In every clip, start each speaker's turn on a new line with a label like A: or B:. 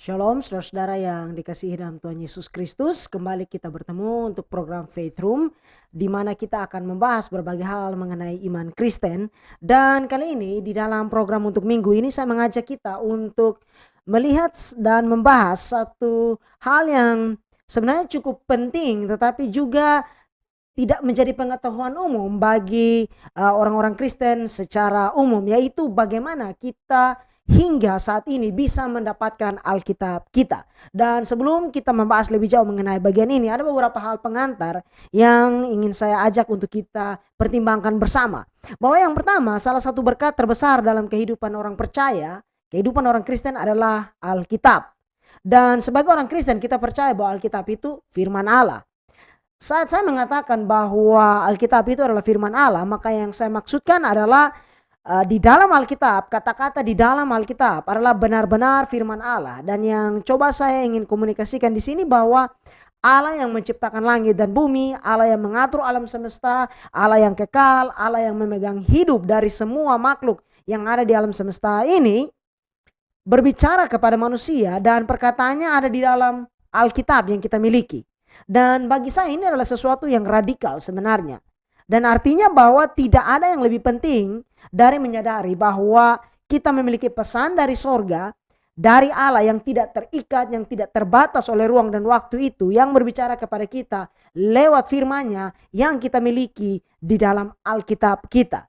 A: Shalom saudara-saudara yang dikasihi dalam Tuhan Yesus Kristus. Kembali kita bertemu untuk program Faith Room, di mana kita akan membahas berbagai hal mengenai iman Kristen. Dan kali ini di dalam program untuk minggu ini saya mengajak kita untuk melihat dan membahas satu hal yang sebenarnya cukup penting, tetapi juga tidak menjadi pengetahuan umum bagi orang-orang Kristen secara umum, yaitu bagaimana kita hingga saat ini bisa mendapatkan Alkitab kita. Dan sebelum kita membahas lebih jauh mengenai bagian ini, ada beberapa hal pengantar yang ingin saya ajak untuk kita pertimbangkan bersama. Bahwa yang pertama, salah satu berkat terbesar dalam kehidupan orang percaya, kehidupan orang Kristen adalah Alkitab. Dan sebagai orang Kristen kita percaya bahwa Alkitab itu firman Allah. Saat saya mengatakan bahwa Alkitab itu adalah firman Allah, maka yang saya maksudkan adalah di dalam Alkitab, kata-kata di dalam Alkitab adalah benar-benar firman Allah. Dan yang coba saya ingin komunikasikan di sini bahwa Allah yang menciptakan langit dan bumi, Allah yang mengatur alam semesta, Allah yang kekal, Allah yang memegang hidup dari semua makhluk yang ada di alam semesta ini, berbicara kepada manusia dan perkataannya ada di dalam Alkitab yang kita miliki. Dan bagi saya ini adalah sesuatu yang radikal sebenarnya. Dan artinya bahwa tidak ada yang lebih penting dari menyadari bahwa kita memiliki pesan dari sorga, dari Allah yang tidak terikat, yang tidak terbatas oleh ruang dan waktu itu, yang berbicara kepada kita lewat firman-Nya yang kita miliki di dalam Alkitab kita.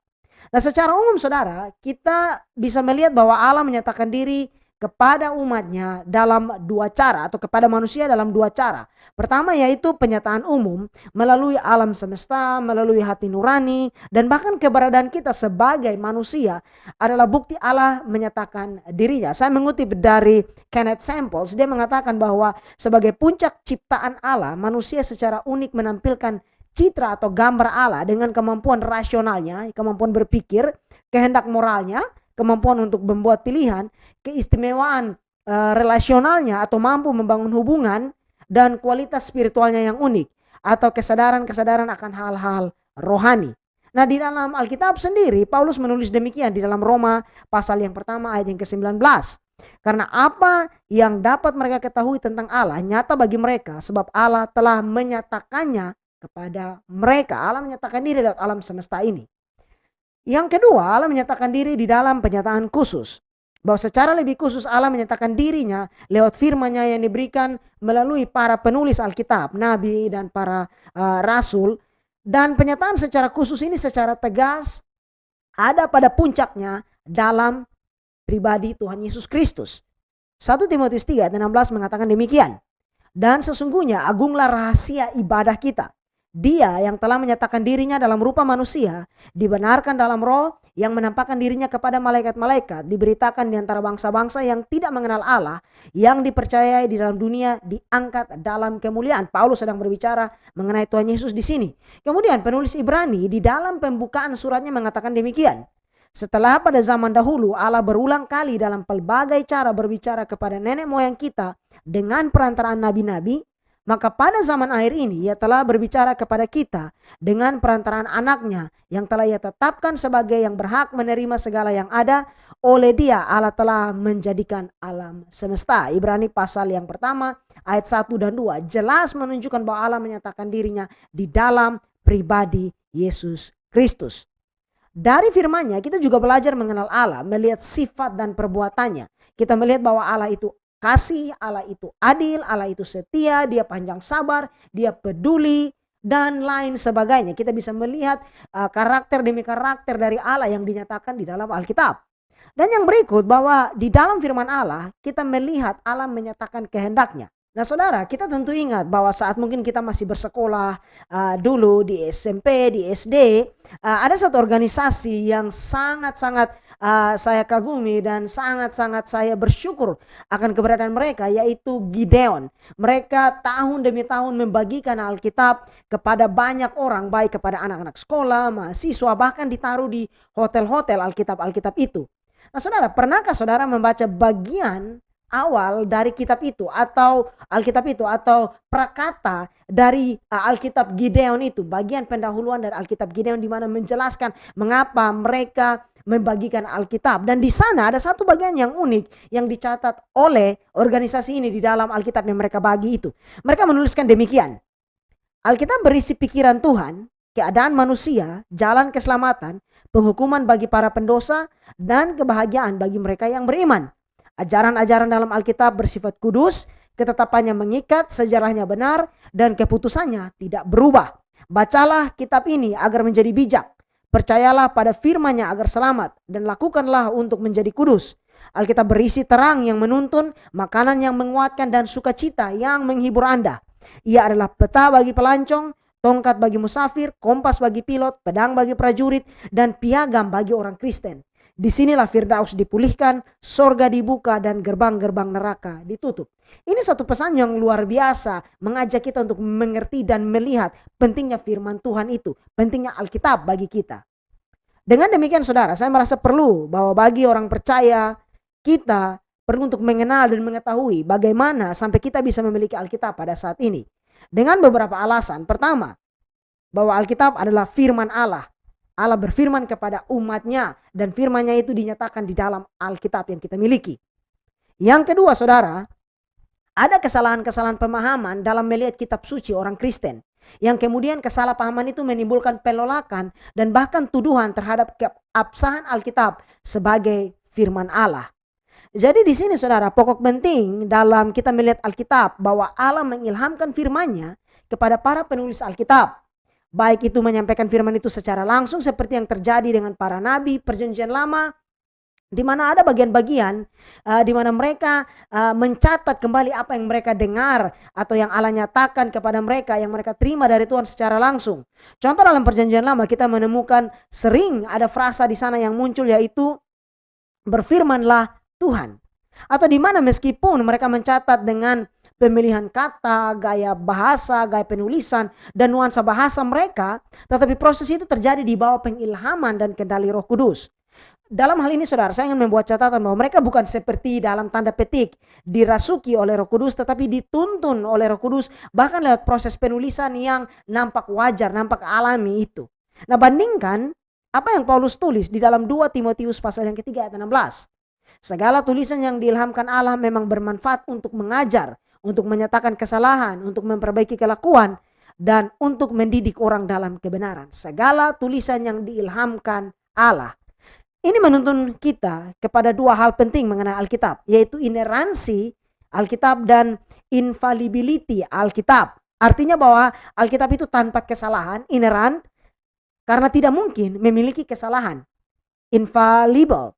A: Nah, secara umum saudara, kita bisa melihat bahwa Allah menyatakan diri kepada umatnya dalam dua cara, atau kepada manusia dalam dua cara. Pertama yaitu penyataan umum melalui alam semesta, melalui hati nurani, dan bahkan keberadaan kita sebagai manusia adalah bukti Allah menyatakan dirinya. Saya mengutip dari Kenneth Samples, dia mengatakan bahwa sebagai puncak ciptaan Allah, manusia secara unik menampilkan citra atau gambar Allah dengan kemampuan rasionalnya, kemampuan berpikir, kehendak moralnya, kemampuan untuk membuat pilihan, keistimewaan relasionalnya atau mampu membangun hubungan, dan kualitas spiritualnya yang unik atau kesadaran-kesadaran akan hal-hal rohani. Nah, di dalam Alkitab sendiri Paulus menulis demikian di dalam Roma pasal yang pertama ayat yang ke-19. Karena apa yang dapat mereka ketahui tentang Allah nyata bagi mereka, sebab Allah telah menyatakannya kepada mereka. Allah menyatakan diri dalam alam semesta ini. Yang kedua, Allah menyatakan diri di dalam penyataan khusus. Bahwa secara lebih khusus Allah menyatakan dirinya lewat firman-Nya yang diberikan melalui para penulis Alkitab, nabi dan para rasul. Dan penyataan secara khusus ini secara tegas ada pada puncaknya dalam pribadi Tuhan Yesus Kristus. 1 Timotius 3 ayat 16 mengatakan demikian. Dan sesungguhnya agunglah rahasia ibadah kita. Dia yang telah menyatakan dirinya dalam rupa manusia, dibenarkan dalam roh, yang menampakkan dirinya kepada malaikat-malaikat, diberitakan di antara bangsa-bangsa yang tidak mengenal Allah, yang dipercayai di dalam dunia, diangkat dalam kemuliaan. Paulus sedang berbicara mengenai Tuhan Yesus di sini. Kemudian penulis Ibrani di dalam pembukaan suratnya mengatakan demikian. Setelah pada zaman dahulu Allah berulang kali dalam pelbagai cara berbicara kepada nenek moyang kita dengan perantaraan nabi-nabi, maka pada zaman akhir ini ia telah berbicara kepada kita dengan perantaraan anaknya yang telah ia tetapkan sebagai yang berhak menerima segala yang ada. Oleh dia Allah telah menjadikan alam semesta. Ibrani pasal yang pertama ayat 1 dan 2 jelas menunjukkan bahwa Allah menyatakan dirinya di dalam pribadi Yesus Kristus. Dari firman-Nya kita juga belajar mengenal Allah, melihat sifat dan perbuatannya. Kita melihat bahwa Allah itu kasih, Allah itu adil, Allah itu setia, dia panjang sabar, dia peduli, dan lain sebagainya. Kita bisa melihat karakter demi karakter dari Allah yang dinyatakan di dalam Alkitab. Dan yang berikut bahwa di dalam firman Allah kita melihat Allah menyatakan kehendaknya. Nah saudara, kita tentu ingat bahwa saat mungkin kita masih bersekolah dulu di SMP, di SD, ada satu organisasi yang sangat-sangat saya kagumi dan sangat-sangat saya bersyukur akan keberadaan mereka, yaitu Gideon. Mereka tahun demi tahun membagikan Alkitab kepada banyak orang, baik kepada anak-anak sekolah, mahasiswa, bahkan ditaruh di hotel-hotel Alkitab-Alkitab itu. Nah saudara, pernahkah saudara membaca bagian awal dari kitab itu atau Alkitab itu, atau prakata dari Alkitab Gideon itu, bagian pendahuluan dari Alkitab Gideon, di mana menjelaskan mengapa mereka membagikan Alkitab. Dan di sana ada satu bagian yang unik yang dicatat oleh organisasi ini di dalam Alkitab yang mereka bagi itu. Mereka menuliskan demikian. Alkitab berisi pikiran Tuhan, keadaan manusia, jalan keselamatan, penghukuman bagi para pendosa, dan kebahagiaan bagi mereka yang beriman. Ajaran-ajaran dalam Alkitab bersifat kudus, ketetapannya mengikat, sejarahnya benar, dan keputusannya tidak berubah. Bacalah kitab ini agar menjadi bijak. Percayalah pada firman-Nya agar selamat, dan lakukanlah untuk menjadi kudus. Alkitab berisi terang yang menuntun, makanan yang menguatkan, dan sukacita yang menghibur Anda. Ia adalah peta bagi pelancong, tongkat bagi musafir, kompas bagi pilot, pedang bagi prajurit, dan piagam bagi orang Kristen. Disinilah Firdaus dipulihkan, sorga dibuka, dan gerbang-gerbang neraka ditutup. Ini satu pesan yang luar biasa, mengajak kita untuk mengerti dan melihat pentingnya firman Tuhan itu, pentingnya Alkitab bagi kita. Dengan demikian saudara, saya merasa perlu bahwa bagi orang percaya, kita perlu untuk mengenal dan mengetahui bagaimana sampai kita bisa memiliki Alkitab pada saat ini. Dengan beberapa alasan. Pertama, bahwa Alkitab adalah firman Allah. Allah berfirman kepada umatnya dan firman-Nya itu dinyatakan di dalam Alkitab yang kita miliki. Yang kedua saudara, ada kesalahan-kesalahan pemahaman dalam melihat kitab suci orang Kristen. Yang kemudian kesalahpahaman itu menimbulkan penolakan dan bahkan tuduhan terhadap keabsahan Alkitab sebagai firman Allah. Jadi di sini saudara, pokok penting dalam kita melihat Alkitab bahwa Allah mengilhamkan firman-Nya kepada para penulis Alkitab. Baik itu menyampaikan firman itu secara langsung seperti yang terjadi dengan para nabi perjanjian lama, di mana ada bagian-bagian di mana mereka mencatat kembali apa yang mereka dengar atau yang Allah nyatakan kepada mereka yang mereka terima dari Tuhan secara langsung. Contoh dalam perjanjian lama kita menemukan sering ada frasa di sana yang muncul, yaitu berfirmanlah Tuhan. Atau di mana meskipun mereka mencatat dengan pemilihan kata, gaya bahasa, gaya penulisan, dan nuansa bahasa mereka, tetapi proses itu terjadi di bawah pengilhaman dan kendali Roh Kudus. Dalam hal ini saudara, saya ingin membuat catatan bahwa mereka bukan seperti dalam tanda petik dirasuki oleh Roh Kudus, tetapi dituntun oleh Roh Kudus, bahkan lewat proses penulisan yang nampak wajar, nampak alami itu. Nah, bandingkan apa yang Paulus tulis di dalam 2 Timotius pasal yang ketiga ayat 16. Segala tulisan yang diilhamkan Allah memang bermanfaat untuk mengajar, untuk menyatakan kesalahan, untuk memperbaiki kelakuan, dan untuk mendidik orang dalam kebenaran. Segala tulisan yang diilhamkan Allah. Ini menuntun kita kepada dua hal penting mengenai Alkitab, yaitu ineransi Alkitab dan infallibility Alkitab. Artinya bahwa Alkitab itu tanpa kesalahan, ineran, karena tidak mungkin memiliki kesalahan. Infallible.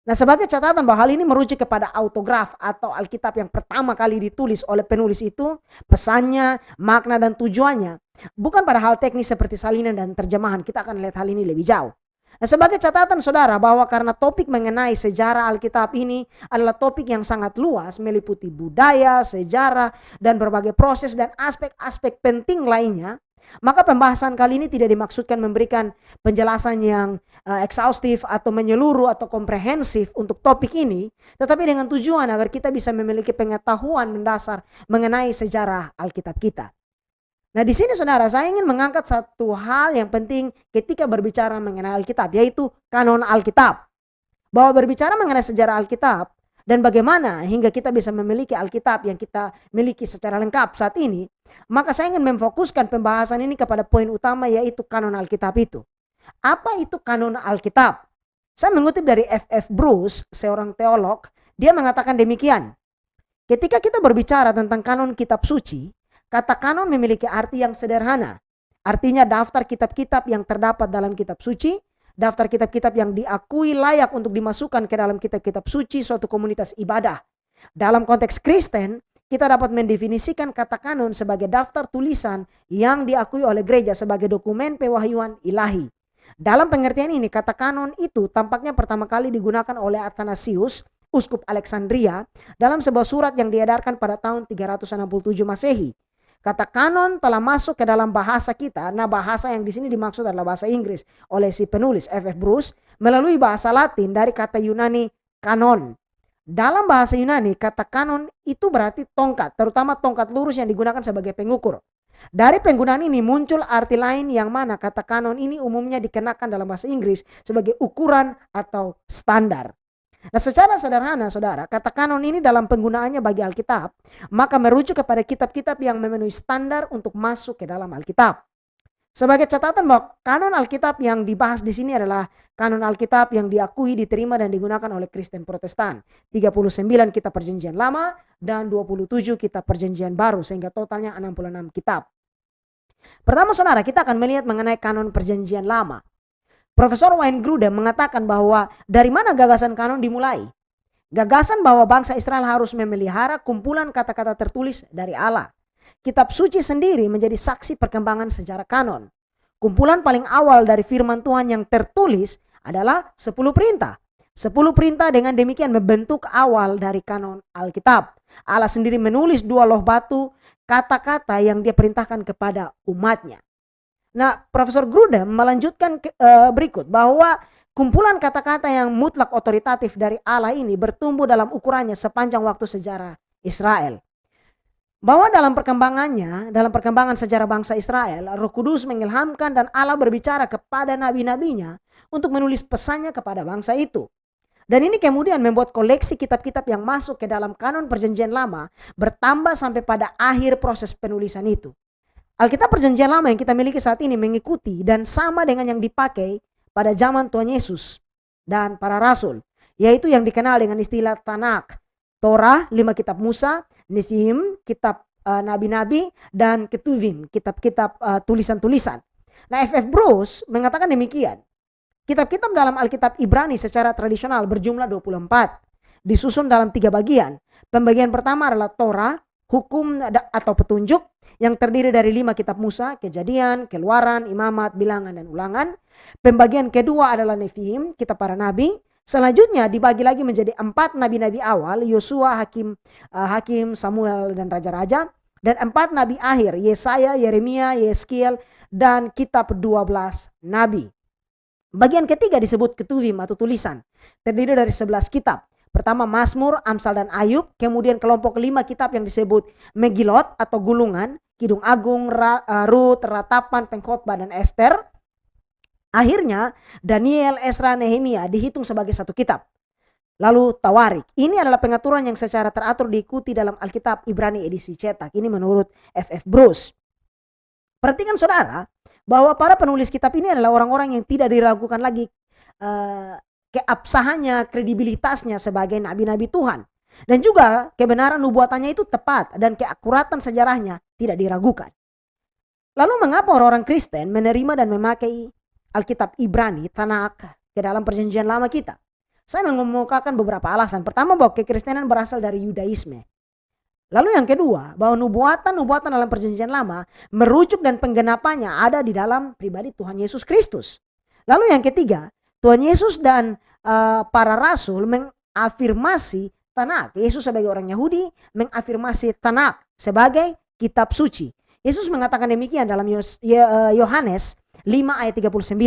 A: Nah, sebagai catatan bahwa hal ini merujuk kepada autograf atau Alkitab yang pertama kali ditulis oleh penulis itu, pesannya, makna dan tujuannya bukan pada hal teknis seperti salinan dan terjemahan. Kita akan lihat hal ini lebih jauh. Nah, sebagai catatan saudara bahwa karena topik mengenai sejarah Alkitab ini adalah topik yang sangat luas, meliputi budaya, sejarah, dan berbagai proses dan aspek-aspek penting lainnya, maka pembahasan kali ini tidak dimaksudkan memberikan penjelasan yang exhaustif atau menyeluruh atau komprehensif untuk topik ini, tetapi dengan tujuan agar kita bisa memiliki pengetahuan mendasar mengenai sejarah Alkitab kita. Nah, di sini saudara, saya ingin mengangkat satu hal yang penting ketika berbicara mengenai Alkitab, yaitu kanon Alkitab. Bahwa berbicara mengenai sejarah Alkitab dan bagaimana hingga kita bisa memiliki Alkitab yang kita miliki secara lengkap saat ini, maka saya ingin memfokuskan pembahasan ini kepada poin utama, yaitu kanon Alkitab itu. Apa itu kanon Alkitab? Saya mengutip dari F.F. Bruce, seorang teolog. Dia mengatakan demikian. Ketika kita berbicara tentang kanon kitab suci, kata kanon memiliki arti yang sederhana. Artinya daftar kitab-kitab yang terdapat dalam kitab suci, daftar kitab-kitab yang diakui layak untuk dimasukkan ke dalam kitab-kitab suci suatu komunitas ibadah. Dalam konteks Kristen, kita dapat mendefinisikan kata kanon sebagai daftar tulisan yang diakui oleh gereja sebagai dokumen pewahyuan ilahi. Dalam pengertian ini, kata kanon itu tampaknya pertama kali digunakan oleh Athanasius, uskup Alexandria, dalam sebuah surat yang diedarkan pada tahun 367 Masehi. Kata kanon telah masuk ke dalam bahasa kita. Nah, bahasa yang di sini dimaksud adalah bahasa Inggris oleh si penulis F.F. Bruce melalui bahasa Latin dari kata Yunani kanon. Dalam bahasa Yunani, kata kanon itu berarti tongkat, terutama tongkat lurus yang digunakan sebagai pengukur. Dari penggunaan ini muncul arti lain yang mana kata kanon ini umumnya dikenakan dalam bahasa Inggris sebagai ukuran atau standar. Nah, secara sederhana saudara, kata kanon ini dalam penggunaannya bagi Alkitab, maka merujuk kepada kitab-kitab yang memenuhi standar untuk masuk ke dalam Alkitab. Sebagai catatan bahwa kanon Alkitab yang dibahas di sini adalah kanon Alkitab yang diakui, diterima dan digunakan oleh Kristen Protestan. 39 kitab Perjanjian Lama dan 27 kitab Perjanjian Baru, sehingga totalnya 66 kitab. Pertama saudara, kita akan melihat mengenai kanon Perjanjian Lama. Profesor Wayne Grudem mengatakan bahwa dari mana gagasan kanon dimulai? Gagasan bahwa bangsa Israel harus memelihara kumpulan kata-kata tertulis dari Allah. Kitab suci sendiri menjadi saksi perkembangan sejarah kanon. Kumpulan paling awal dari firman Tuhan yang tertulis adalah 10 perintah. 10 perintah dengan demikian membentuk awal dari kanon Alkitab. Allah sendiri menulis 2 loh batu kata-kata yang dia perintahkan kepada umatnya. Nah, Profesor Grudem melanjutkan berikut bahwa kumpulan kata-kata yang mutlak otoritatif dari Allah ini bertumbuh dalam ukurannya sepanjang waktu sejarah Israel. Bahwa dalam perkembangan sejarah bangsa Israel, Roh Kudus mengilhamkan dan Allah berbicara kepada nabi-nabinya untuk menulis pesannya kepada bangsa itu. Dan ini kemudian membuat koleksi kitab-kitab yang masuk ke dalam kanon Perjanjian Lama bertambah sampai pada akhir proses penulisan itu. Alkitab Perjanjian Lama yang kita miliki saat ini mengikuti dan sama dengan yang dipakai pada zaman Tuhan Yesus dan para rasul, yaitu yang dikenal dengan istilah Tanakh. Torah, 5 kitab Musa, Nefim, kitab nabi-nabi, dan Ketuvim, kitab-kitab tulisan-tulisan. Nah, F.F. Bruce mengatakan demikian. Kitab-kitab dalam Alkitab Ibrani secara tradisional berjumlah 24. Disusun dalam 3 bagian. Pembagian pertama adalah Torah, hukum atau petunjuk, yang terdiri dari 5 kitab Musa, Kejadian, Keluaran, Imamat, Bilangan, dan Ulangan. Pembagian kedua adalah Nefim, kitab para nabi. Selanjutnya dibagi lagi menjadi 4 nabi-nabi awal, Yosua, Hakim, Samuel, dan Raja-Raja. Dan 4 nabi akhir, Yesaya, Yeremia, Yeskiel, dan kitab 12 nabi. Bagian ketiga disebut Ketuvim atau tulisan, terdiri dari 11 kitab. Pertama Mazmur, Amsal, dan Ayub. Kemudian kelompok 5 kitab yang disebut Megilot atau gulungan, Kidung Agung, Rut, Ratapan, Pengkhotbah, dan Ester. Akhirnya Daniel, Esra, Nehemia dihitung sebagai satu kitab. Lalu Tawarik. Ini adalah pengaturan yang secara teratur diikuti dalam Alkitab Ibrani edisi cetak. Ini menurut F.F. Bruce. Perhatikan saudara bahwa para penulis kitab ini adalah orang-orang yang tidak diragukan lagi keabsahannya, kredibilitasnya sebagai nabi-nabi Tuhan. Dan juga kebenaran nubuatannya itu tepat dan keakuratan sejarahnya tidak diragukan. Lalu mengapa orang-orang Kristen menerima dan memakai Alkitab Ibrani, Tanakh, ke dalam Perjanjian Lama kita? Saya mengemukakan beberapa alasan. Pertama, bahwa kekristenan berasal dari Yudaisme. Lalu yang kedua, bahwa nubuatan dalam Perjanjian Lama merujuk dan penggenapannya ada di dalam pribadi Tuhan Yesus Kristus. Lalu yang ketiga, Tuhan Yesus dan para rasul mengafirmasi Tanakh. Yesus sebagai orang Yahudi mengafirmasi Tanakh sebagai kitab suci. Yesus mengatakan demikian dalam Yohanes 5 ayat 39.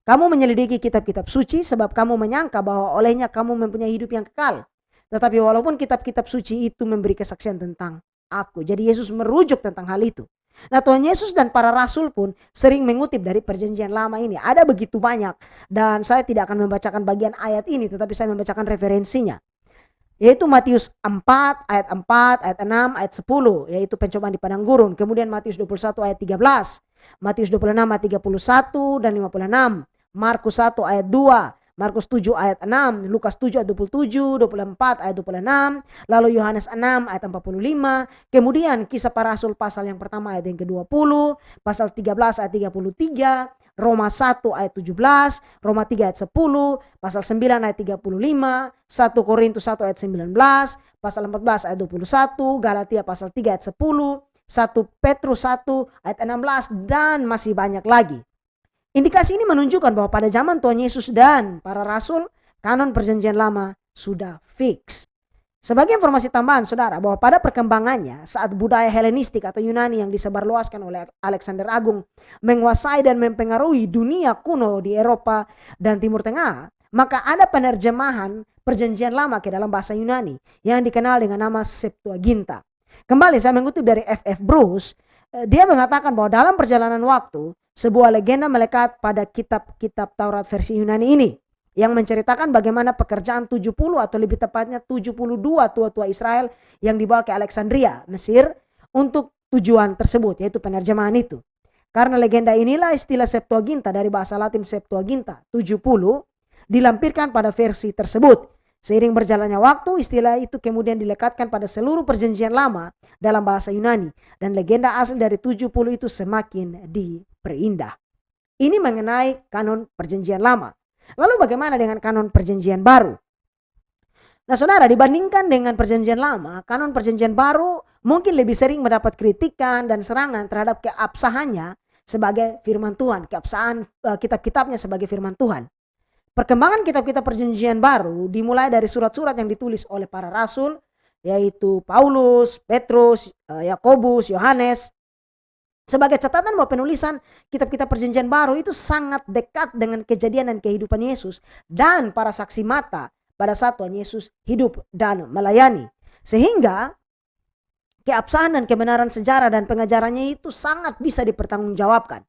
A: Kamu menyelidiki kitab-kitab suci sebab kamu menyangka bahwa olehnya kamu mempunyai hidup yang kekal. Tetapi walaupun kitab-kitab suci itu memberi kesaksian tentang aku. Jadi Yesus merujuk tentang hal itu. Nah, Tuhan Yesus dan para rasul pun sering mengutip dari Perjanjian Lama ini. Ada begitu banyak. Dan saya tidak akan membacakan bagian ayat ini, tetapi saya membacakan referensinya. Yaitu Matius 4 ayat 4, ayat 6, ayat 10. Yaitu pencobaan di padang gurun. Kemudian Matius 21 ayat 13. Matius 26 ayat 31 dan 56. Markus 1 ayat 2. Markus 7 ayat 6, Lukas 7 ayat 27, 24 ayat 26, lalu Yohanes 6 ayat 45, kemudian Kisah Para Rasul pasal yang pertama ayat yang ke-20, pasal 13 ayat 33, Roma 1 ayat 17, Roma 3 ayat 10, pasal 9 ayat 35, 1 Korintus 1 ayat 19, pasal 14 ayat 21, Galatia pasal 3 ayat 10, 1 Petrus 1 ayat 16, dan masih banyak lagi. Indikasi ini menunjukkan bahwa pada zaman Tuhan Yesus dan para rasul, kanon Perjanjian Lama sudah fix. Sebagai informasi tambahan saudara, bahwa pada perkembangannya saat budaya Helenistik atau Yunani yang disebarluaskan oleh Alexander Agung menguasai dan mempengaruhi dunia kuno di Eropa dan Timur Tengah, maka ada penerjemahan Perjanjian Lama ke dalam bahasa Yunani yang dikenal dengan nama Septuaginta. Kembali saya mengutip dari F.F. Bruce, dia mengatakan bahwa dalam perjalanan waktu sebuah legenda melekat pada kitab-kitab Taurat versi Yunani ini yang menceritakan bagaimana pekerjaan 70 atau lebih tepatnya 72 tua-tua Israel yang dibawa ke Alexandria, Mesir untuk tujuan tersebut, yaitu penerjemahan itu. Karena legenda inilah istilah Septuaginta dari bahasa Latin Septuaginta, 70, dilampirkan pada versi tersebut. Seiring berjalannya waktu, istilah itu kemudian dilekatkan pada seluruh perjanjian lama dalam bahasa Yunani. Dan legenda asli dari 70 itu semakin diperindah. Ini mengenai kanon perjanjian lama. Lalu bagaimana dengan kanon perjanjian baru? Nah saudara, dibandingkan dengan perjanjian lama, kanon perjanjian baru mungkin lebih sering mendapat kritikan dan serangan terhadap keabsahannya sebagai firman Tuhan. Keabsahan kitab-kitabnya sebagai firman Tuhan. Perkembangan kitab-kitab perjanjian baru dimulai dari surat-surat yang ditulis oleh para rasul, yaitu Paulus, Petrus, Yakobus, Yohanes. Sebagai catatan bahwa penulisan kitab-kitab perjanjian baru itu sangat dekat dengan kejadian dan kehidupan Yesus dan para saksi mata pada saat Tuhan Yesus hidup dan melayani. Sehingga keabsahan dan kebenaran sejarah dan pengajarannya itu sangat bisa dipertanggungjawabkan.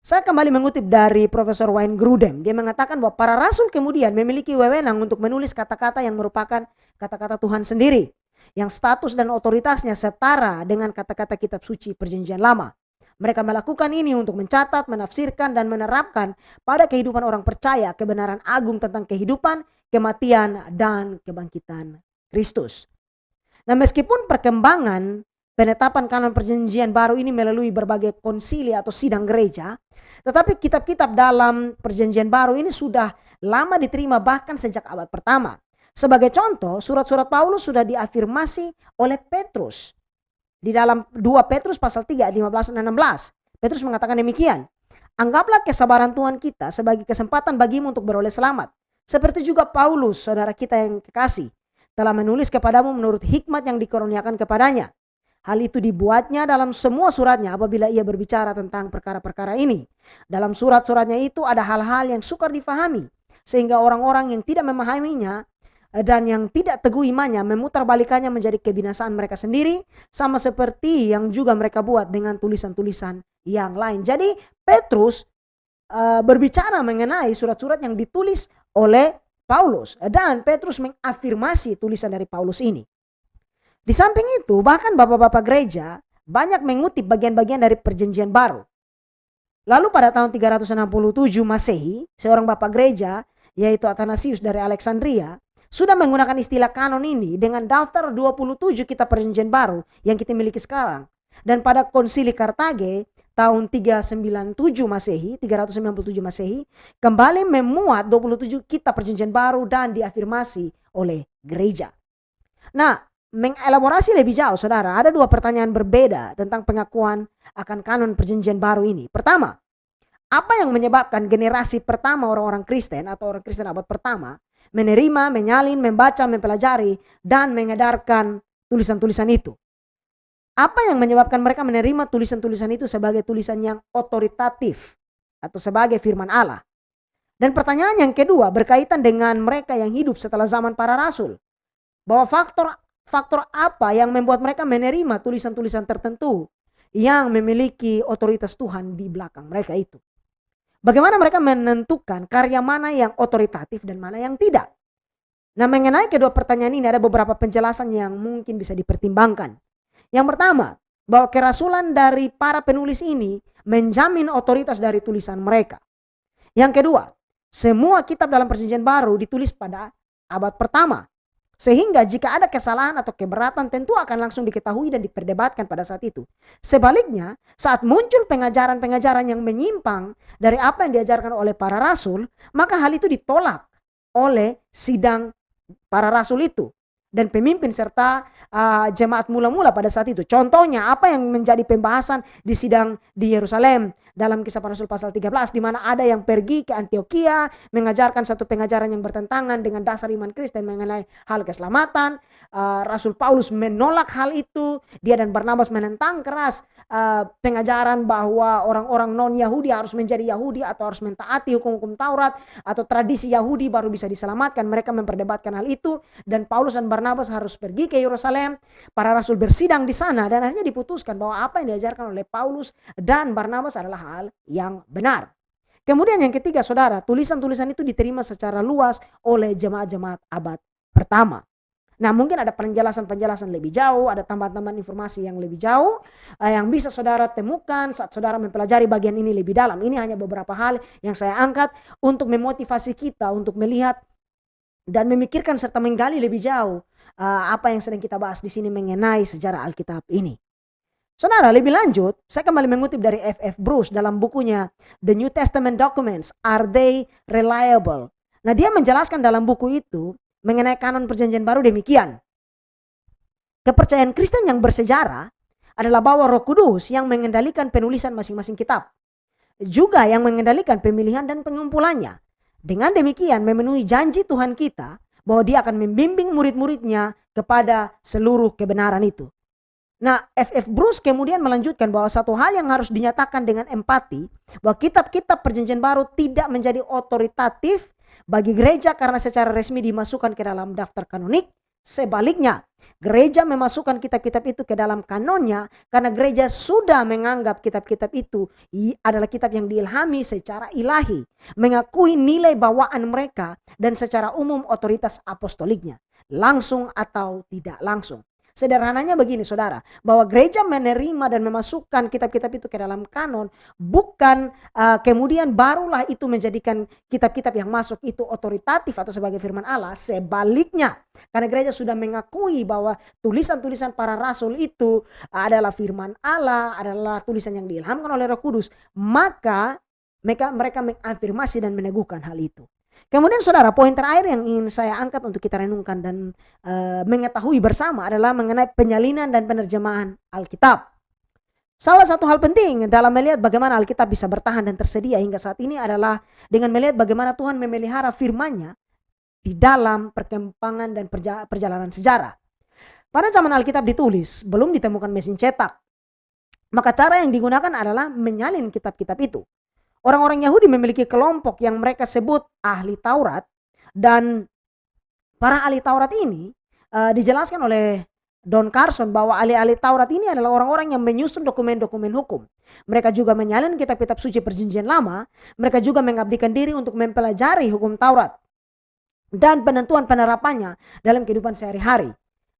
A: Saya kembali mengutip dari Profesor Wayne Grudem. Dia mengatakan bahwa para rasul kemudian memiliki wewenang untuk menulis kata-kata yang merupakan kata-kata Tuhan sendiri, yang status dan otoritasnya setara dengan kata-kata kitab suci perjanjian lama. Mereka melakukan ini untuk mencatat, menafsirkan, dan menerapkan pada kehidupan orang percaya kebenaran agung tentang kehidupan, kematian, dan kebangkitan Kristus. Nah meskipun perkembangan penetapan kanon perjanjian baru ini melalui berbagai konsili atau sidang gereja, tetapi kitab-kitab dalam perjanjian baru ini sudah lama diterima bahkan sejak abad pertama. Sebagai contoh, surat-surat Paulus sudah diafirmasi oleh Petrus. Di dalam 2 Petrus pasal 3 ayat 15 dan 16. Petrus mengatakan demikian. Anggaplah kesabaran Tuhan kita sebagai kesempatan bagimu untuk beroleh selamat. Seperti juga Paulus, saudara kita yang kekasih, telah menulis kepadamu menurut hikmat yang dikurniakan kepadanya. Hal itu dibuatnya dalam semua suratnya apabila ia berbicara tentang perkara-perkara ini. Dalam surat-suratnya itu ada hal-hal yang sukar difahami, sehingga orang-orang yang tidak memahaminya dan yang tidak teguh imannya memutarbalikannya menjadi kebinasaan mereka sendiri, sama seperti yang juga mereka buat dengan tulisan-tulisan yang lain. Jadi Petrus berbicara mengenai surat-surat yang ditulis oleh Paulus, dan Petrus mengafirmasi tulisan dari Paulus ini. Di samping itu, bahkan bapak-bapak gereja banyak mengutip bagian-bagian dari perjanjian baru. Lalu pada tahun 367 Masehi, seorang bapak gereja, yaitu Athanasius dari Alexandria, sudah menggunakan istilah kanon ini dengan daftar 27 kitab perjanjian baru yang kita miliki sekarang. Dan pada konsili Kartage tahun 397 Masehi, 397 Masehi, kembali memuat 27 kitab perjanjian baru dan diafirmasi oleh gereja. Nah, mengelaborasi lebih jauh, saudara, ada 2 pertanyaan berbeda tentang pengakuan akan kanon perjanjian baru ini. Pertama, apa yang menyebabkan generasi pertama orang-orang Kristen atau orang Kristen abad pertama menerima, menyalin, membaca, mempelajari, dan mengedarkan tulisan-tulisan itu? Apa yang menyebabkan mereka menerima tulisan-tulisan itu sebagai tulisan yang otoritatif atau sebagai firman Allah? Dan pertanyaan yang kedua berkaitan dengan mereka yang hidup setelah zaman para rasul. Bahwa faktor apa yang membuat mereka menerima tulisan-tulisan tertentu yang memiliki otoritas Tuhan di belakang mereka itu. Bagaimana mereka menentukan karya mana yang otoritatif dan mana yang tidak? Nah, mengenai kedua pertanyaan ini ada beberapa penjelasan yang mungkin bisa dipertimbangkan. Yang pertama, bahwa kerasulan dari para penulis ini menjamin otoritas dari tulisan mereka. Yang kedua, semua kitab dalam perjanjian baru ditulis pada abad pertama. Sehingga jika ada kesalahan atau keberatan tentu akan langsung diketahui dan diperdebatkan pada saat itu. Sebaliknya, saat muncul pengajaran-pengajaran yang menyimpang dari apa yang diajarkan oleh para rasul, maka hal itu ditolak oleh sidang para rasul itu dan pemimpin serta jemaat mula-mula pada saat itu. Contohnya apa yang menjadi pembahasan di sidang di Yerusalem dalam Kisah Para Rasul pasal 13, di mana ada yang pergi ke Antioquia mengajarkan satu pengajaran yang bertentangan dengan dasar iman Kristen mengenai hal keselamatan. Rasul Paulus menolak hal itu. Dia dan Barnabas menentang keras pengajaran bahwa orang-orang non-Yahudi harus menjadi Yahudi atau harus mentaati hukum-hukum Taurat atau tradisi Yahudi baru bisa diselamatkan. Mereka memperdebatkan hal itu, dan Paulus dan Barnabas harus pergi ke Yerusalem. Para rasul bersidang di sana dan akhirnya diputuskan bahwa apa yang diajarkan oleh Paulus dan Barnabas adalah hal yang benar. Kemudian yang ketiga, saudara, tulisan-tulisan itu diterima secara luas oleh jemaat-jemaat abad pertama. Nah, mungkin ada penjelasan-penjelasan lebih jauh, ada tambahan-tambahan informasi yang lebih jauh yang bisa saudara temukan saat saudara mempelajari bagian ini lebih dalam. Ini hanya beberapa hal yang saya angkat untuk memotivasi kita untuk melihat dan memikirkan serta menggali lebih jauh apa yang sedang kita bahas di sini mengenai sejarah Alkitab ini. Saudara, lebih lanjut, saya kembali mengutip dari F.F. Bruce dalam bukunya The New Testament Documents, Are They Reliable? Nah, dia menjelaskan dalam buku itu mengenai kanon perjanjian baru demikian. Kepercayaan Kristen yang bersejarah adalah bahwa Roh Kudus yang mengendalikan penulisan masing-masing kitab, juga yang mengendalikan pemilihan dan pengumpulannya. Dengan demikian memenuhi janji Tuhan kita bahwa dia akan membimbing murid-muridnya kepada seluruh kebenaran itu. Nah, F.F. Bruce kemudian melanjutkan bahwa satu hal yang harus dinyatakan dengan empati, bahwa kitab-kitab perjanjian baru tidak menjadi otoritatif bagi gereja karena secara resmi dimasukkan ke dalam daftar kanonik. Sebaliknya, gereja memasukkan kitab-kitab itu ke dalam kanonnya karena gereja sudah menganggap kitab-kitab itu adalah kitab yang diilhami secara ilahi, mengakui nilai bawaan mereka dan secara umum otoritas apostoliknya, langsung atau tidak langsung. Sederhananya begini, saudara, bahwa gereja menerima dan memasukkan kitab-kitab itu ke dalam kanon, bukan kemudian barulah itu menjadikan kitab-kitab yang masuk itu otoritatif atau sebagai firman Allah. Sebaliknya, karena gereja sudah mengakui bahwa tulisan-tulisan para rasul itu adalah firman Allah, adalah tulisan yang diilhamkan oleh Roh Kudus, maka mereka mengafirmasi dan meneguhkan hal itu. Kemudian saudara, poin terakhir yang ingin saya angkat untuk kita renungkan dan mengetahui bersama adalah mengenai penyalinan dan penerjemahan Alkitab. Salah satu hal penting dalam melihat bagaimana Alkitab bisa bertahan dan tersedia hingga saat ini adalah dengan melihat bagaimana Tuhan memelihara firman-Nya di dalam perkembangan dan perjalanan sejarah. Pada zaman Alkitab ditulis, belum ditemukan mesin cetak. Maka cara yang digunakan adalah menyalin kitab-kitab itu. Orang-orang Yahudi memiliki kelompok yang mereka sebut ahli Taurat, dan para ahli Taurat ini dijelaskan oleh Don Carson bahwa ahli-ahli Taurat ini adalah orang-orang yang menyusun dokumen-dokumen hukum. Mereka juga menyalin kitab-kitab suci perjanjian lama. Mereka juga mengabdikan diri untuk mempelajari hukum Taurat dan penentuan penerapannya dalam kehidupan sehari-hari.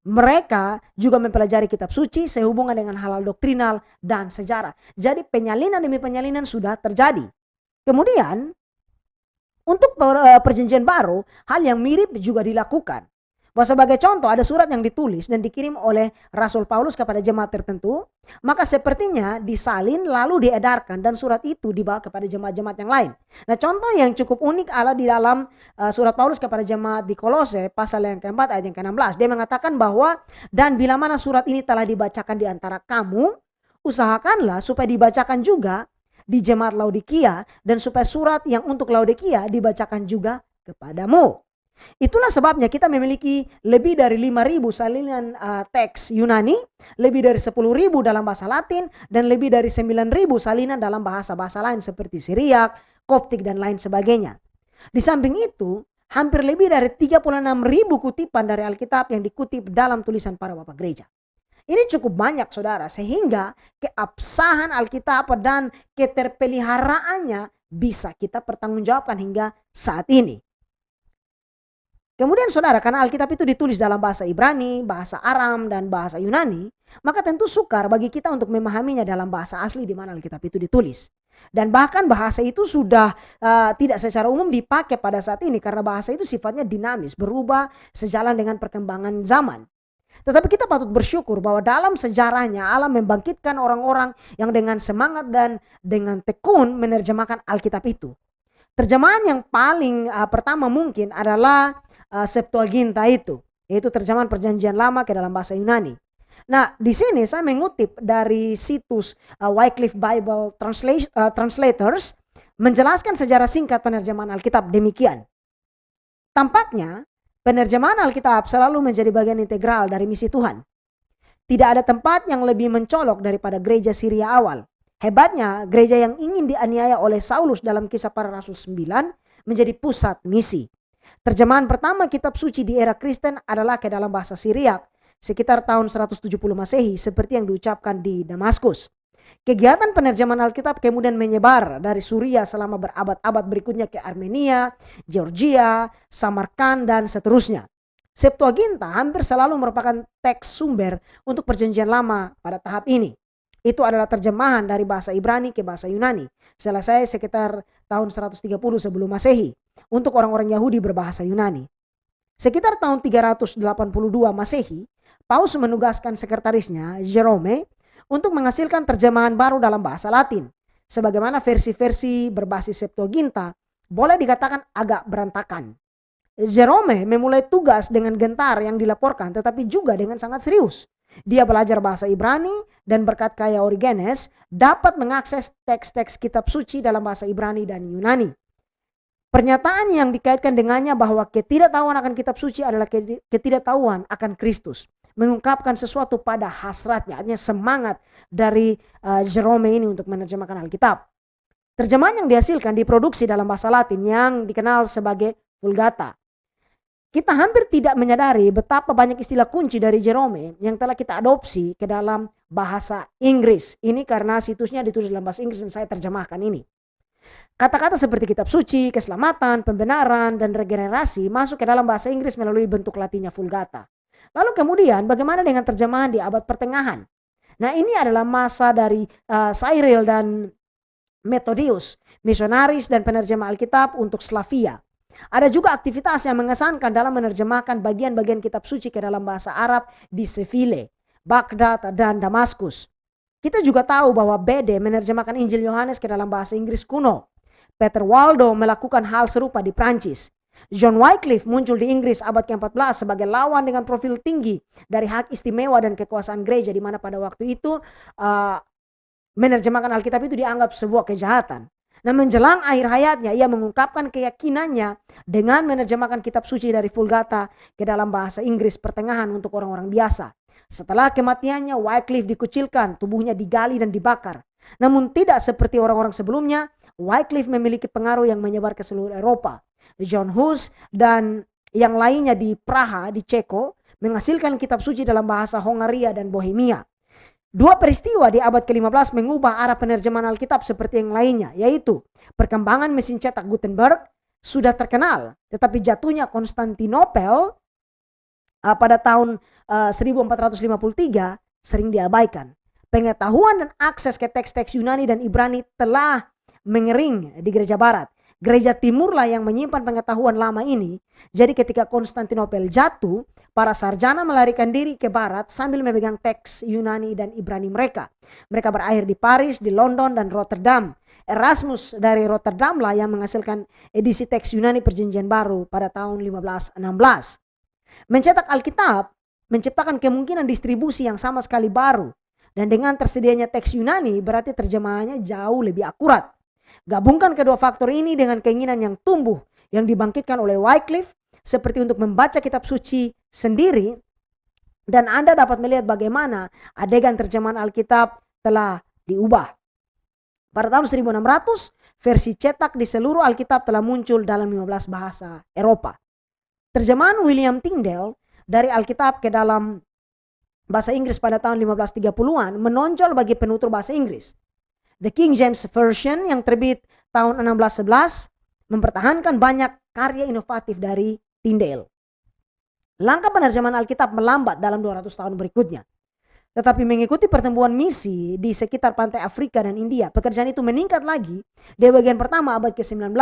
A: Mereka juga mempelajari kitab suci sehubungan dengan hal-hal doktrinal dan sejarah. Jadi penyalinan demi penyalinan sudah terjadi. Kemudian untuk perjanjian baru, hal yang mirip juga dilakukan. Bahwa sebagai contoh ada surat yang ditulis dan dikirim oleh Rasul Paulus kepada jemaat tertentu, maka sepertinya disalin lalu diedarkan dan surat itu dibawa kepada jemaat-jemaat yang lain. Nah, contoh yang cukup unik adalah di dalam surat Paulus kepada jemaat di Kolose pasal yang keempat ayat yang ke-16. Dia mengatakan bahwa, dan bila mana surat ini telah dibacakan di antara kamu, usahakanlah supaya dibacakan juga di jemaat Laodikia, dan supaya surat yang untuk Laodikia dibacakan juga kepadamu. Itulah sebabnya kita memiliki lebih dari 5.000 salinan teks Yunani, lebih dari 10.000 dalam bahasa Latin, dan lebih dari 9.000 salinan dalam bahasa-bahasa lain seperti Syriak, Koptik, dan lain sebagainya. Di samping itu, hampir lebih dari 36.000 kutipan dari Alkitab yang dikutip dalam tulisan para bapak gereja. Ini cukup banyak, saudara, sehingga keabsahan Alkitab dan keterpeliharaannya bisa kita pertanggungjawabkan hingga saat ini. Kemudian saudara, karena Alkitab itu ditulis dalam bahasa Ibrani, bahasa Aram, dan bahasa Yunani, maka tentu sukar bagi kita untuk memahaminya dalam bahasa asli di mana Alkitab itu ditulis. Dan bahkan bahasa itu sudah tidak secara umum dipakai pada saat ini karena bahasa itu sifatnya dinamis, berubah sejalan dengan perkembangan zaman. Tetapi kita patut bersyukur bahwa dalam sejarahnya Allah membangkitkan orang-orang yang dengan semangat dan dengan tekun menerjemahkan Alkitab itu. Terjemahan yang paling pertama mungkin adalah Septuaginta itu, yaitu terjemahan perjanjian lama ke dalam bahasa Yunani. Nah, di sini saya mengutip dari situs Wycliffe Bible Translators menjelaskan sejarah singkat penerjemahan Alkitab demikian. Tampaknya penerjemahan Alkitab selalu menjadi bagian integral dari misi Tuhan. Tidak ada tempat yang lebih mencolok daripada gereja Syria awal. Hebatnya, gereja yang ingin dianiaya oleh Saulus dalam Kisah Para Rasul 9 menjadi pusat misi. Terjemahan pertama kitab suci di era Kristen adalah ke dalam bahasa Syriak sekitar tahun 170 Masehi seperti yang diucapkan di Damaskus. Kegiatan penerjemahan Alkitab kemudian menyebar dari Suria selama berabad-abad berikutnya ke Armenia, Georgia, Samarkand, dan seterusnya. Septuaginta hampir selalu merupakan teks sumber untuk perjanjian lama pada tahap ini. Itu adalah terjemahan dari bahasa Ibrani ke bahasa Yunani. Selesai sekitar tahun 130 sebelum Masehi untuk orang-orang Yahudi berbahasa Yunani. Sekitar tahun 382 Masehi, Paus menugaskan sekretarisnya Jerome untuk menghasilkan terjemahan baru dalam bahasa Latin. Sebagaimana versi-versi berbasis Septuaginta boleh dikatakan agak berantakan. Jerome memulai tugas dengan gentar yang dilaporkan tetapi juga dengan sangat serius. Dia belajar bahasa Ibrani dan berkat kaya Origenes dapat mengakses teks-teks kitab suci dalam bahasa Ibrani dan Yunani. Pernyataan yang dikaitkan dengannya bahwa ketidaktahuan akan kitab suci adalah ketidaktahuan akan Kristus. Mengungkapkan sesuatu pada hasratnya, artinya semangat dari Jerome ini untuk menerjemahkan Alkitab. Terjemahan yang dihasilkan diproduksi dalam bahasa Latin yang dikenal sebagai Vulgata. Kita hampir tidak menyadari betapa banyak istilah kunci dari Jerome yang telah kita adopsi ke dalam bahasa Inggris. Ini karena situsnya ditulis dalam bahasa Inggris dan saya terjemahkan ini. Kata-kata seperti kitab suci, keselamatan, pembenaran, dan regenerasi masuk ke dalam bahasa Inggris melalui bentuk Latinnya Vulgata. Lalu kemudian bagaimana dengan terjemahan di abad pertengahan? Nah, ini adalah masa dari Cyril dan Methodius, misionaris dan penerjemah Alkitab untuk Slavia. Ada juga aktivitas yang mengesankan dalam menerjemahkan bagian-bagian kitab suci ke dalam bahasa Arab di Seville, Baghdad, dan Damaskus. Kita juga tahu bahwa Bede menerjemahkan Injil Yohanes ke dalam bahasa Inggris kuno. Peter Waldo melakukan hal serupa di Prancis. John Wycliffe muncul di Inggris abad ke-14 sebagai lawan dengan profil tinggi dari hak istimewa dan kekuasaan gereja, di mana pada waktu itu menerjemahkan Alkitab itu dianggap sebuah kejahatan. Nah, menjelang akhir hayatnya ia mengungkapkan keyakinannya dengan menerjemahkan kitab suci dari Vulgata ke dalam bahasa Inggris pertengahan untuk orang-orang biasa. Setelah kematiannya, Wycliffe dikucilkan, tubuhnya digali dan dibakar. Namun tidak seperti orang-orang sebelumnya, Wycliffe memiliki pengaruh yang menyebar ke seluruh Eropa. John Hus dan yang lainnya di Praha, di Ceko, menghasilkan kitab suci dalam bahasa Hongaria dan Bohemia. Dua peristiwa di abad ke-15 mengubah arah penerjemahan Alkitab seperti yang lainnya, yaitu perkembangan mesin cetak Gutenberg sudah terkenal, tetapi jatuhnya Konstantinopel pada tahun 1453 sering diabaikan. Pengetahuan dan akses ke teks-teks Yunani dan Ibrani telah mengering di gereja barat. Gereja timurlah yang menyimpan pengetahuan lama ini. Jadi ketika Konstantinopel jatuh, para sarjana melarikan diri ke barat sambil memegang teks Yunani dan Ibrani mereka. Mereka berakhir di Paris, di London, dan Rotterdam. Erasmus dari Rotterdam lah yang menghasilkan edisi teks Yunani Perjanjian Baru pada tahun 1516. Mencetak Alkitab menciptakan kemungkinan distribusi yang sama sekali baru. Dan dengan tersedianya teks Yunani berarti terjemahannya jauh lebih akurat. Gabungkan kedua faktor ini dengan keinginan yang tumbuh yang dibangkitkan oleh Wycliffe seperti untuk membaca kitab suci sendiri, dan Anda dapat melihat bagaimana adegan terjemahan Alkitab telah diubah. Pada tahun 1600, versi cetak di seluruh Alkitab telah muncul dalam 15 bahasa Eropa. Terjemahan William Tyndale dari Alkitab ke dalam bahasa Inggris pada tahun 1530-an menonjol bagi penutur bahasa Inggris. The King James Version yang terbit tahun 1611 mempertahankan banyak karya inovatif dari Tyndale. Langkah penerjemahan Alkitab melambat dalam 200 tahun berikutnya. Tetapi mengikuti pertemuan misi di sekitar pantai Afrika dan India, pekerjaan itu meningkat lagi di bagian pertama abad ke-19.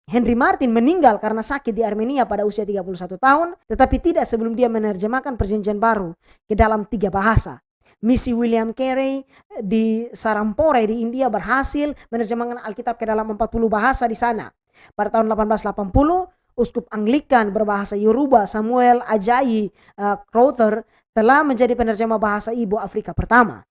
A: Henry Martin meninggal karena sakit di Armenia pada usia 31 tahun, tetapi tidak sebelum dia menerjemahkan Perjanjian Baru ke dalam 3 bahasa. Misi William Carey di Sarampore di India berhasil menerjemahkan Alkitab ke dalam 40 bahasa di sana. Pada tahun 1880, Uskup Anglikan berbahasa Yoruba Samuel Ajayi Crowther telah menjadi penerjemah bahasa ibu Afrika pertama.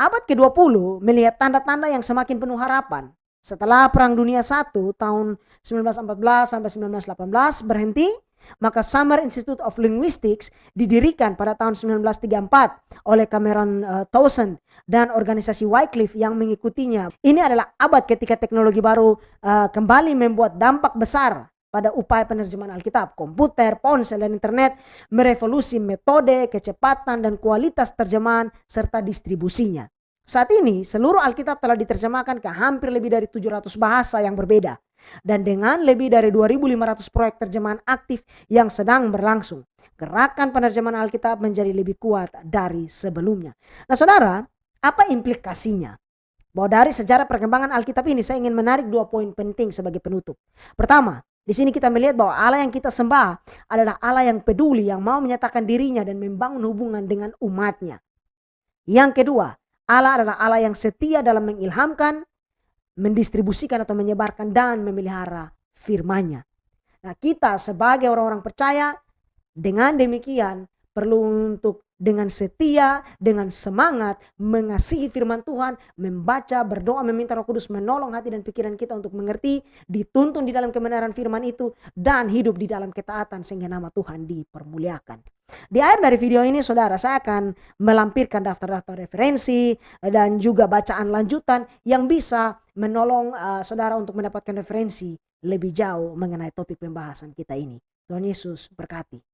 A: Abad ke-20 melihat tanda-tanda yang semakin penuh harapan. Setelah Perang Dunia I tahun 1914 sampai 1918 berhenti, maka Summer Institute of Linguistics didirikan pada tahun 1934 oleh Cameron Townsend dan organisasi Wycliffe yang mengikutinya. Ini adalah abad ketika teknologi baru kembali membuat dampak besar pada upaya penerjemahan Alkitab. Komputer, ponsel, dan internet merevolusi metode, kecepatan, dan kualitas terjemahan serta distribusinya. Saat ini seluruh Alkitab telah diterjemahkan ke hampir lebih dari 700 bahasa yang berbeda. Dan dengan lebih dari 2.500 proyek terjemahan aktif yang sedang berlangsung, gerakan penerjemahan Alkitab menjadi lebih kuat dari sebelumnya. Nah saudara, apa implikasinya? Bahwa dari sejarah perkembangan Alkitab ini saya ingin menarik 2 poin penting sebagai penutup. Pertama, di sini kita melihat bahwa Allah yang kita sembah adalah Allah yang peduli, yang mau menyatakan dirinya dan membangun hubungan dengan umatnya. Yang kedua, Allah adalah Allah yang setia dalam mengilhamkan, mendistribusikan atau menyebarkan dan memelihara firman-Nya. Nah, kita sebagai orang-orang percaya dengan demikian perlu untuk dengan setia, dengan semangat mengasihi firman Tuhan, membaca, berdoa, meminta Roh Kudus menolong hati dan pikiran kita untuk mengerti, dituntun di dalam kebenaran firman itu, dan hidup di dalam ketaatan sehingga nama Tuhan dipermuliakan. Di akhir dari video ini saudara, saya akan melampirkan daftar-daftar referensi dan juga bacaan lanjutan yang bisa menolong saudara untuk mendapatkan referensi lebih jauh mengenai topik pembahasan kita ini. Tuhan Yesus berkati.